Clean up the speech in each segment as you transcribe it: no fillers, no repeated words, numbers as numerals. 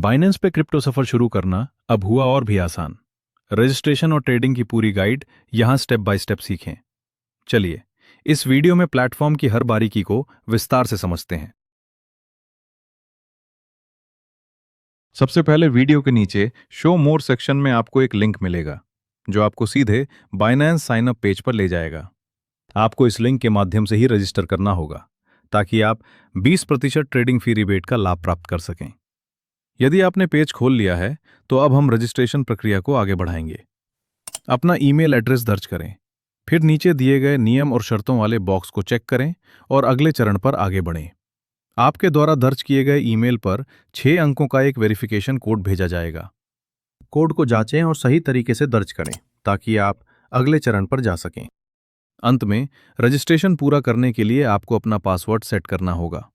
Binance पे crypto सफर शुरू करना अब हुआ और भी आसान। रजिस्ट्रेशन और ट्रेडिंग की पूरी गाइड यहां स्टेप बाय स्टेप सीखें। चलिए इस वीडियो में प्लेटफॉर्म की हर बारीकी को विस्तार से समझते हैं। सबसे पहले वीडियो के नीचे शो मोर सेक्शन में आपको एक लिंक मिलेगा जो आपको सीधे बाइनेंस साइन अप पेज पर ले जाएगा। आपको इस लिंक के माध्यम से ही रजिस्टर करना होगा ताकि आप 20% ट्रेडिंग फी रिबेट का लाभ प्राप्त कर सकें। यदि आपने पेज खोल लिया है तो अब हम रजिस्ट्रेशन प्रक्रिया को आगे बढ़ाएंगे। अपना ईमेल एड्रेस दर्ज करें, फिर नीचे दिए गए नियम और शर्तों वाले बॉक्स को चेक करें और अगले चरण पर आगे बढ़ें। आपके द्वारा दर्ज किए गए ईमेल पर 6 अंकों का एक वेरिफिकेशन कोड भेजा जाएगा। कोड को जांचें और सही तरीके से दर्ज करें ताकि आप अगले चरण पर जा सकें। अंत में रजिस्ट्रेशन पूरा करने के लिए आपको अपना पासवर्ड सेट करना होगा।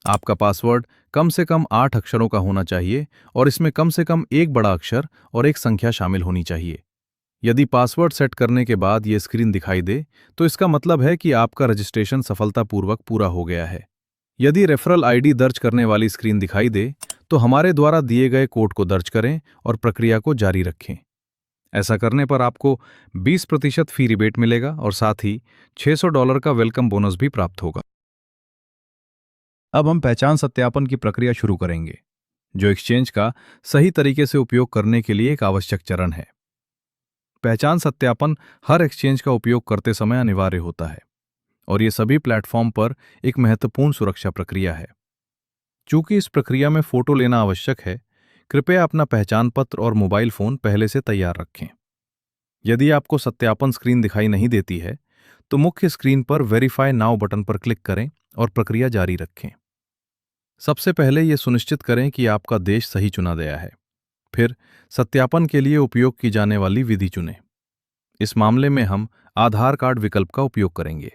आपका पासवर्ड कम से कम 8 अक्षरों का होना चाहिए और इसमें कम से कम एक बड़ा अक्षर और एक संख्या शामिल होनी चाहिए। यदि पासवर्ड सेट करने के बाद ये स्क्रीन दिखाई दे तो इसका मतलब है कि आपका रजिस्ट्रेशन सफलतापूर्वक पूरा हो गया है। यदि रेफरल आईडी दर्ज करने वाली स्क्रीन दिखाई दे तो हमारे द्वारा दिए गए कोड को दर्ज करें और प्रक्रिया को जारी रखें। ऐसा करने पर आपको 20% फी रिबेट मिलेगा और साथ ही $600 का वेलकम बोनस भी प्राप्त होगा। अब हम पहचान सत्यापन की प्रक्रिया शुरू करेंगे, जो एक्सचेंज का सही तरीके से उपयोग करने के लिए एक आवश्यक चरण है। पहचान सत्यापन हर एक्सचेंज का उपयोग करते समय अनिवार्य होता है और ये सभी प्लेटफॉर्म पर एक महत्वपूर्ण सुरक्षा प्रक्रिया है। चूंकि इस प्रक्रिया में फोटो लेना आवश्यक है, कृपया अपना पहचान पत्र और मोबाइल फोन पहले से तैयार रखें। यदि आपको सत्यापन स्क्रीन दिखाई नहीं देती है तो मुख्य स्क्रीन पर वेरीफाई नाउ बटन पर क्लिक करें और प्रक्रिया जारी रखें। सबसे पहले ये सुनिश्चित करें कि आपका देश सही चुना गया है। फिर सत्यापन के लिए उपयोग की जाने वाली विधि चुनें। इस मामले में हम आधार कार्ड विकल्प का उपयोग करेंगे।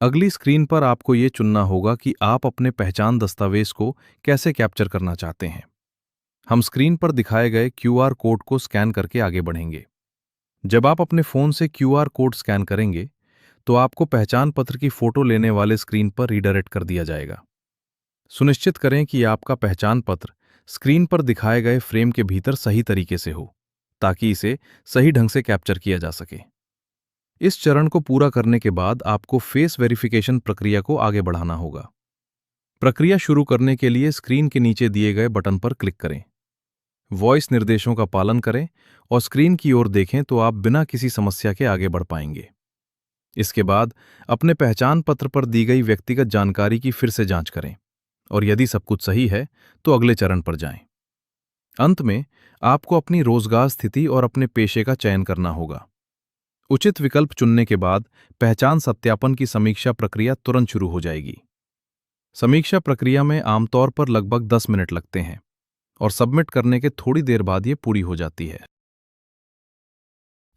अगली स्क्रीन पर आपको ये चुनना होगा कि आप अपने पहचान दस्तावेज को कैसे कैप्चर करना चाहते हैं। हम स्क्रीन पर दिखाए गए क्यूआर कोड को स्कैन करके आगे बढ़ेंगे। जब आप अपने फोन से क्यूआर कोड स्कैन करेंगे तो आपको पहचान पत्र की फोटो लेने वाले स्क्रीन पर रीडायरेक्ट कर दिया जाएगा। सुनिश्चित करें कि आपका पहचान पत्र स्क्रीन पर दिखाए गए फ्रेम के भीतर सही तरीके से हो ताकि इसे सही ढंग से कैप्चर किया जा सके। इस चरण को पूरा करने के बाद आपको फेस वेरिफिकेशन प्रक्रिया को आगे बढ़ाना होगा। प्रक्रिया शुरू करने के लिए स्क्रीन के नीचे दिए गए बटन पर क्लिक करें। वॉइस निर्देशों का पालन करें और स्क्रीन की ओर देखें तो आप बिना किसी समस्या के आगे बढ़ पाएंगे। इसके बाद अपने पहचान पत्र पर दी गई व्यक्तिगत जानकारी की फिर से जांच करें और यदि सब कुछ सही है तो अगले चरण पर जाएं। अंत में आपको अपनी रोजगार स्थिति और अपने पेशे का चयन करना होगा। उचित विकल्प चुनने के बाद पहचान सत्यापन की समीक्षा प्रक्रिया तुरंत शुरू हो जाएगी। समीक्षा प्रक्रिया में आमतौर पर लगभग 10 मिनट लगते हैं और सबमिट करने के थोड़ी देर बाद ये पूरी हो जाती है।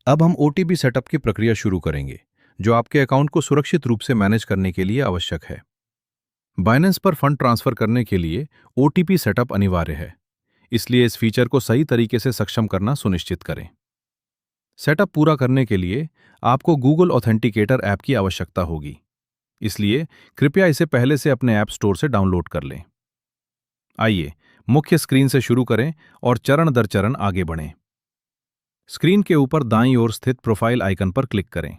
अब हम ओटीपी सेटअप की प्रक्रिया शुरू करेंगे, जो आपके अकाउंट को सुरक्षित रूप से मैनेज करने के लिए आवश्यक है। बाइनेंस पर फंड ट्रांसफर करने के लिए ओटीपी सेटअप अनिवार्य है, इसलिए इस फीचर को सही तरीके से सक्षम करना सुनिश्चित करें। सेटअप पूरा करने के लिए आपको गूगल ऑथेंटिकेटर ऐप की आवश्यकता होगी, इसलिए कृपया इसे पहले से अपने ऐप स्टोर से डाउनलोड कर लें। आइए मुख्य स्क्रीन से शुरू करें और चरण दर चरण आगे बढ़ें। स्क्रीन के ऊपर दाईं ओर स्थित प्रोफाइल आइकन पर क्लिक करें।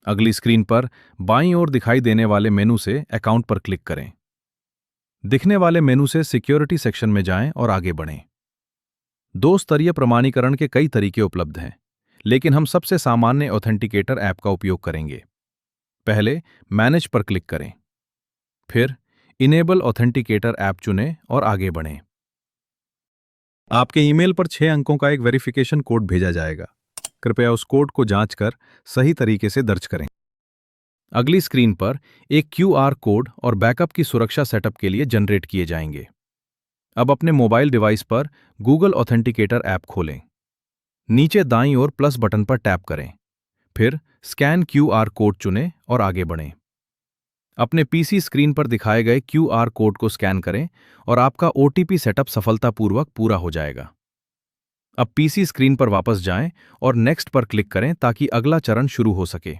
अगली स्क्रीन पर बाईं ओर दिखाई देने वाले मेनू से अकाउंट पर क्लिक करें। दिखने वाले मेनू से सिक्योरिटी सेक्शन में जाएं और आगे बढ़ें। 2 स्तरीय प्रमाणीकरण के कई तरीके उपलब्ध हैं, लेकिन हम सबसे सामान्य ऑथेंटिकेटर ऐप का उपयोग करेंगे। पहले मैनेज पर क्लिक करें, फिर इनेबल ऑथेंटिकेटर ऐप चुनें और आगे बढ़ें। आपके ईमेल पर 6 अंकों का एक वेरिफिकेशन कोड भेजा जाएगा। कृपया उस कोड को जांचकर सही तरीके से दर्ज करें। अगली स्क्रीन पर एक क्यूआर कोड और बैकअप की सुरक्षा सेटअप के लिए जनरेट किए जाएंगे। अब अपने मोबाइल डिवाइस पर गूगल ऑथेंटिकेटर ऐप खोलें। नीचे दाईं ओर प्लस बटन पर टैप करें, फिर स्कैन क्यूआर कोड चुनें और आगे बढ़ें। अपने पीसी स्क्रीन पर दिखाए गए क्यूआर कोड को स्कैन करें और आपका ओटीपी सेटअप सफलतापूर्वक पूरा हो जाएगा। अब पीसी स्क्रीन पर वापस जाएं और नेक्स्ट पर क्लिक करें ताकि अगला चरण शुरू हो सके।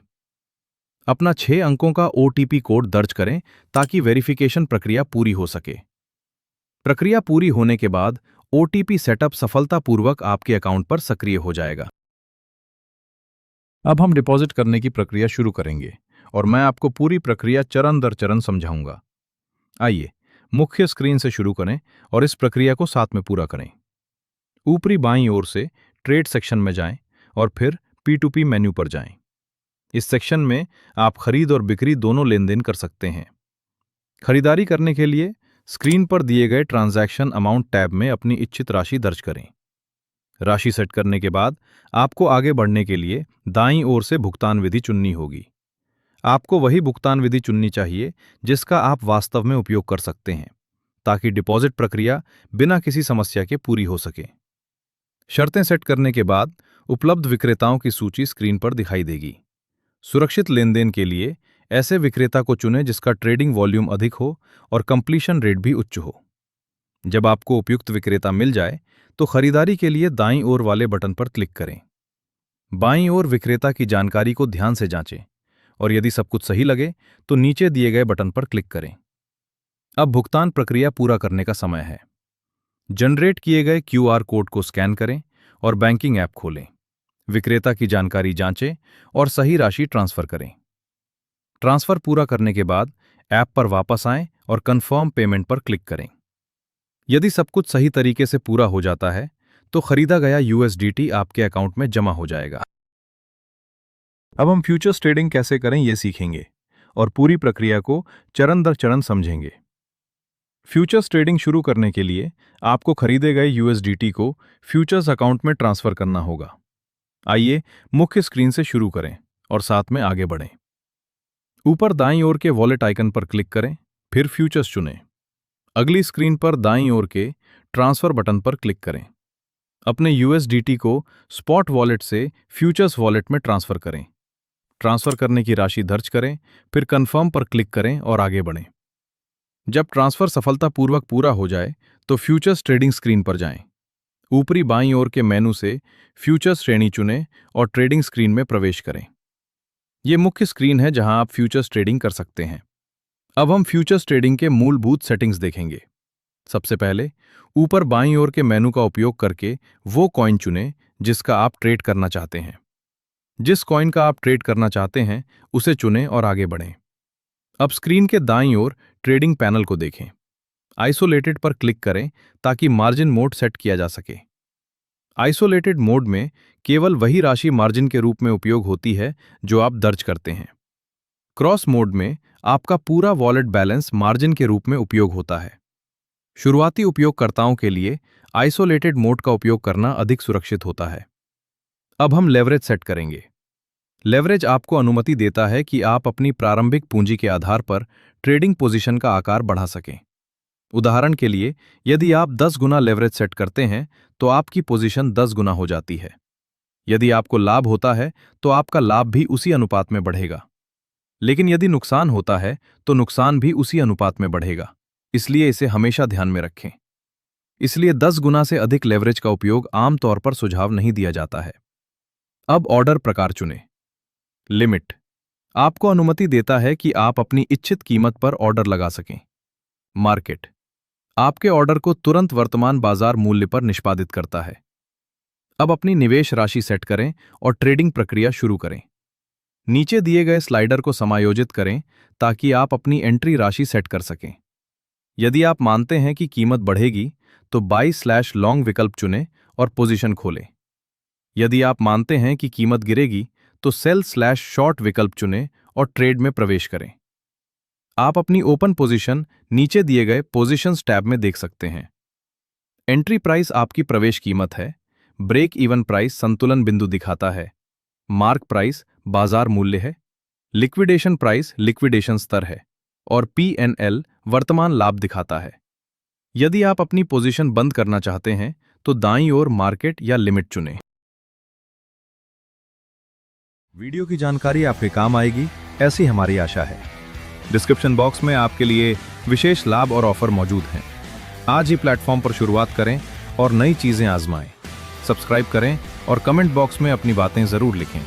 अपना 6 अंकों का ओटीपी कोड दर्ज करें ताकि वेरिफिकेशन प्रक्रिया पूरी हो सके। प्रक्रिया पूरी होने के बाद ओटीपी सेटअप सफलतापूर्वक आपके अकाउंट पर सक्रिय हो जाएगा। अब हम डिपॉजिट करने की प्रक्रिया शुरू करेंगे और मैं आपको पूरी प्रक्रिया चरण दर चरण समझाऊंगा। आइए मुख्य स्क्रीन से शुरू करें और इस प्रक्रिया को साथ में पूरा करें। ऊपरी बाईं ओर से ट्रेड सेक्शन में जाएं और फिर P2P मेन्यू पर जाएं। इस सेक्शन में आप खरीद और बिक्री दोनों लेन देन कर सकते हैं। खरीदारी करने के लिए स्क्रीन पर दिए गए ट्रांजैक्शन अमाउंट टैब में अपनी इच्छित राशि दर्ज करें। राशि सेट करने के बाद आपको आगे बढ़ने के लिए दाईं ओर से भुगतान विधि चुननी होगी। आपको वही भुगतान विधि चुननी चाहिए जिसका आप वास्तव में उपयोग कर सकते हैं, ताकि डिपॉजिट प्रक्रिया बिना किसी समस्या के पूरी हो सके। शर्तें सेट करने के बाद उपलब्ध विक्रेताओं की सूची स्क्रीन पर दिखाई देगी। सुरक्षित लेनदेन के लिए ऐसे विक्रेता को चुनें जिसका ट्रेडिंग वॉल्यूम अधिक हो और कंप्लीशन रेट भी उच्च हो। जब आपको उपयुक्त विक्रेता मिल जाए तो खरीदारी के लिए दाईं ओर वाले बटन पर क्लिक करें। बाईं ओर विक्रेता की जानकारी को ध्यान से जांचें और यदि सब कुछ सही लगे तो नीचे दिए गए बटन पर क्लिक करें। अब भुगतान प्रक्रिया पूरा करने का समय है। जनरेट किए गए QR कोड को स्कैन करें और बैंकिंग ऐप खोलें। विक्रेता की जानकारी जांचें और सही राशि ट्रांसफर करें। ट्रांसफर पूरा करने के बाद ऐप पर वापस आएं और कंफर्म पेमेंट पर क्लिक करें। यदि सब कुछ सही तरीके से पूरा हो जाता है तो खरीदा गया USDT आपके अकाउंट में जमा हो जाएगा। अब हम फ्यूचर्स ट्रेडिंग कैसे करें ये सीखेंगे और पूरी प्रक्रिया को चरण दर चरण समझेंगे। फ्यूचर्स ट्रेडिंग शुरू करने के लिए आपको खरीदे गए USDT को फ्यूचर्स अकाउंट में ट्रांसफर करना होगा। आइए मुख्य स्क्रीन से शुरू करें और साथ में आगे बढ़ें। ऊपर दाईं ओर के वॉलेट आइकन पर क्लिक करें, फिर फ्यूचर्स चुनें। अगली स्क्रीन पर दाईं ओर के ट्रांसफर बटन पर क्लिक करें। अपने USDT को स्पॉट वॉलेट से फ्यूचर्स वॉलेट में ट्रांसफर करें। ट्रांसफर करने की राशि दर्ज करें, फिर कंफर्म पर क्लिक करें और आगे बढ़ें। जब ट्रांसफर सफलतापूर्वक पूरा हो जाए तो फ्यूचर्स ट्रेडिंग स्क्रीन पर जाएं। ऊपरी बाईं ओर के मेनू से फ्यूचर्स श्रेणी चुनें और ट्रेडिंग स्क्रीन में प्रवेश करें। यह मुख्य स्क्रीन है जहां आप फ्यूचर्स ट्रेडिंग कर सकते हैं। अब हम फ्यूचर्स ट्रेडिंग के मूलभूत सेटिंग्स देखेंगे। सबसे पहले ऊपर बाईं ओर के मेनू का उपयोग करके वो कॉइन चुनें जिसका आप ट्रेड करना चाहते हैं। जिस कॉइन का आप ट्रेड करना चाहते हैं उसे चुनें और आगे बढ़ें। अब स्क्रीन के दाईं ओर ट्रेडिंग पैनल को देखें। आइसोलेटेड पर क्लिक करें ताकि मार्जिन मोड सेट किया जा सके। आइसोलेटेड मोड में केवल वही राशि मार्जिन के रूप में उपयोग होती है जो आप दर्ज करते हैं। क्रॉस मोड में आपका पूरा वॉलेट बैलेंस मार्जिन के रूप में उपयोग होता है। शुरुआती उपयोगकर्ताओं के लिए आइसोलेटेड मोड का उपयोग करना अधिक सुरक्षित होता है। अब हम लेवरेज सेट करेंगे। लेवरेज आपको अनुमति देता है कि आप अपनी प्रारंभिक पूंजी के आधार पर ट्रेडिंग पोजीशन का आकार बढ़ा सकें। उदाहरण के लिए, यदि आप 10 गुना लेवरेज सेट करते हैं तो आपकी पोजीशन 10 गुना हो जाती है। यदि आपको लाभ होता है तो आपका लाभ भी उसी अनुपात में बढ़ेगा, लेकिन यदि नुकसान होता है तो नुकसान भी उसी अनुपात में बढ़ेगा। इसलिए इसे हमेशा ध्यान में रखें। इसलिए 10 गुना से अधिक लेवरेज का उपयोग आमतौर पर सुझाव नहीं दिया जाता है। अब ऑर्डर प्रकार चुनें। लिमिट आपको अनुमति देता है कि आप अपनी इच्छित कीमत पर ऑर्डर लगा सकें। मार्केट आपके ऑर्डर को तुरंत वर्तमान बाजार मूल्य पर निष्पादित करता है। अब अपनी निवेश राशि सेट करें और ट्रेडिंग प्रक्रिया शुरू करें। नीचे दिए गए स्लाइडर को समायोजित करें ताकि आप अपनी एंट्री राशि सेट कर सकें। यदि आप मानते हैं कि कीमत बढ़ेगी तो बाई/लॉन्ग विकल्प चुनें और पोजीशन खोलें। यदि आप मानते हैं कि कीमत गिरेगी तो सेल/शॉर्ट विकल्प चुनें और ट्रेड में प्रवेश करें। आप अपनी ओपन पोजीशन नीचे दिए गए पोजीशंस टैब में देख सकते हैं। एंट्री प्राइस आपकी प्रवेश कीमत है। ब्रेक इवन प्राइस संतुलन बिंदु दिखाता है। मार्क प्राइस बाजार मूल्य है। लिक्विडेशन प्राइस लिक्विडेशन स्तर है और P&L वर्तमान लाभ दिखाता है। यदि आप अपनी पोजीशन बंद करना चाहते हैं तो दाईं ओर मार्केट या लिमिट चुनें। वीडियो की जानकारी आपके काम आएगी, ऐसी हमारी आशा है। डिस्क्रिप्शन बॉक्स में आपके लिए विशेष लाभ और ऑफर मौजूद हैं। आज ही प्लेटफॉर्म पर शुरुआत करें और नई चीजें आजमाएं। सब्सक्राइब करें और कमेंट बॉक्स में अपनी बातें जरूर लिखें।